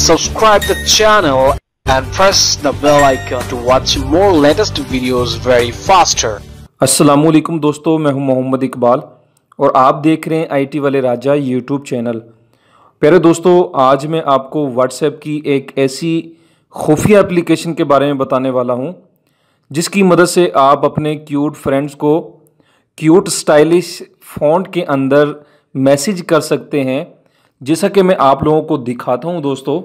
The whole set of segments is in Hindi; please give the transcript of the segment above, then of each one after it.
subscribe the channel and press the bell icon to watch more latest videos very faster। अस्सलामुअलैकुम दोस्तों, मैं हूं मोहम्मद इकबाल और आप देख रहे हैं आईटी वाले राजा यूट्यूब चैनल। प्यारे दोस्तों, आज मैं आपको व्हाट्सएप की एक ऐसी खुफिया एप्लीकेशन के बारे में बताने वाला हूं जिसकी मदद से आप अपने क्यूट फ्रेंड्स को क्यूट स्टाइलिश फ़ॉन्ट के अंदर मैसेज कर सकते हैं। जैसा कि मैं आप लोगों को दिखाता हूं दोस्तों,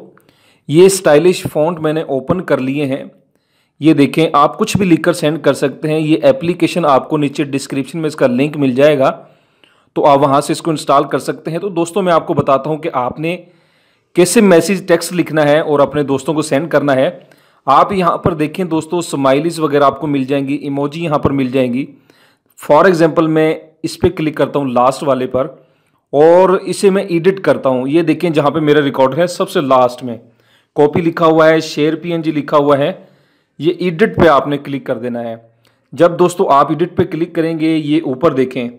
ये स्टाइलिश फ़ॉन्ट मैंने ओपन कर लिए हैं। ये देखें, आप कुछ भी लिखकर सेंड कर सकते हैं। ये एप्लीकेशन आपको नीचे डिस्क्रिप्शन में इसका लिंक मिल जाएगा, तो आप वहां से इसको इंस्टॉल कर सकते हैं। तो दोस्तों, मैं आपको बताता हूं कि आपने कैसे मैसेज टेक्स्ट लिखना है और अपने दोस्तों को सेंड करना है। आप यहां पर देखें दोस्तों, स्माइलीज वगैरह आपको मिल जाएंगी, इमोजी यहां पर मिल जाएंगी। फॉर एग्जाम्पल मैं इस पर क्लिक करता हूँ लास्ट वाले पर और इसे मैं एडिट करता हूँ। ये देखें, जहाँ पे मेरा रिकॉर्ड है सबसे लास्ट में कॉपी लिखा हुआ है, शेयर पीएनजी लिखा हुआ है। ये एडिट पे आपने क्लिक कर देना है। जब दोस्तों आप एडिट पे क्लिक करेंगे, ये ऊपर देखें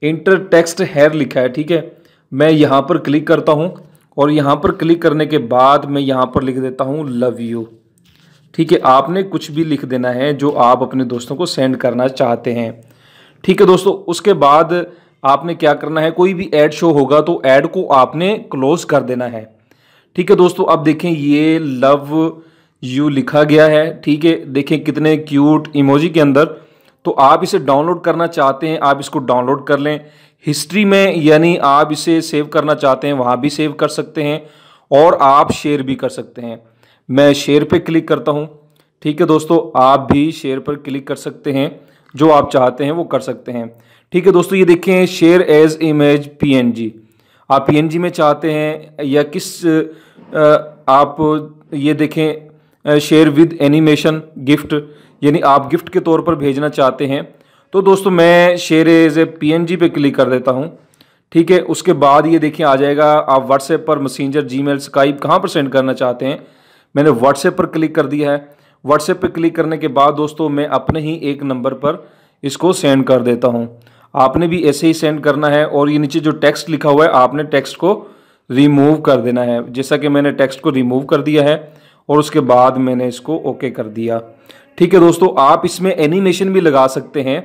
इंटर टेक्स्ट हेयर लिखा है, ठीक है। मैं यहाँ पर क्लिक करता हूँ और यहाँ पर क्लिक करने के बाद मैं यहाँ पर लिख देता हूँ लव यू, ठीक है। आपने कुछ भी लिख देना है जो आप अपने दोस्तों को सेंड करना चाहते हैं, ठीक है दोस्तों। उसके बाद आपने क्या करना है, कोई भी ऐड शो होगा तो ऐड को आपने क्लोज कर देना है, ठीक है दोस्तों। अब देखें, ये लव यू लिखा गया है, ठीक है। देखें कितने क्यूट इमोजी के अंदर। तो आप इसे डाउनलोड करना चाहते हैं, आप इसको डाउनलोड कर लें। हिस्ट्री में यानी आप इसे सेव करना चाहते हैं, वहाँ भी सेव कर सकते हैं और आप शेयर भी कर सकते हैं। मैं शेयर पे क्लिक करता हूँ, ठीक है दोस्तों। आप भी शेयर पर क्लिक कर सकते हैं, जो आप चाहते हैं वो कर सकते हैं, ठीक है दोस्तों। ये देखें, शेयर एज इमेज पीएनजी, आप पीएनजी में चाहते हैं या किस आप ये देखें शेयर विद एनिमेशन गिफ्ट, यानी आप गिफ्ट के तौर पर भेजना चाहते हैं। तो दोस्तों मैं शेयर एज ए पीएनजी पे क्लिक कर देता हूँ, ठीक है। उसके बाद ये देखिए आ जाएगा, आप व्हाट्सएप पर, मैसेंजर, जीमेल, स्काइप कहाँ पर सेंड करना चाहते हैं। मैंने व्हाट्सएप पर क्लिक कर दिया है। व्हाट्सएप पर क्लिक करने के बाद दोस्तों मैं अपने ही एक नंबर पर इसको सेंड कर देता हूँ। आपने भी ऐसे ही सेंड करना है और ये नीचे जो टेक्स्ट लिखा हुआ है आपने टेक्स्ट को रिमूव कर देना है। जैसा कि मैंने टेक्स्ट को रिमूव कर दिया है और उसके बाद मैंने इसको ओके कर दिया, ठीक है दोस्तों। आप इसमें एनिमेशन भी लगा सकते हैं।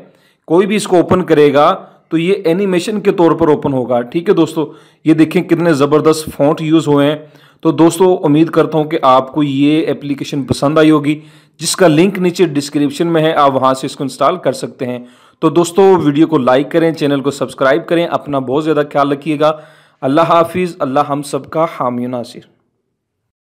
कोई भी इसको ओपन करेगा तो ये एनिमेशन के तौर पर ओपन होगा, ठीक है दोस्तों। ये देखें कितने ज़बरदस्त फॉन्ट यूज़ हुए हैं। तो दोस्तों उम्मीद करता हूँ कि आपको ये एप्लीकेशन पसंद आई होगी, जिसका लिंक नीचे डिस्क्रिप्शन में है, आप वहाँ से इसको इंस्टॉल कर सकते हैं। तो दोस्तों वीडियो को लाइक करें, चैनल को सब्सक्राइब करें, अपना बहुत ज़्यादा ख्याल रखिएगा। अल्लाह हाफिज़। अल्लाह हम सबका हामी नासिर।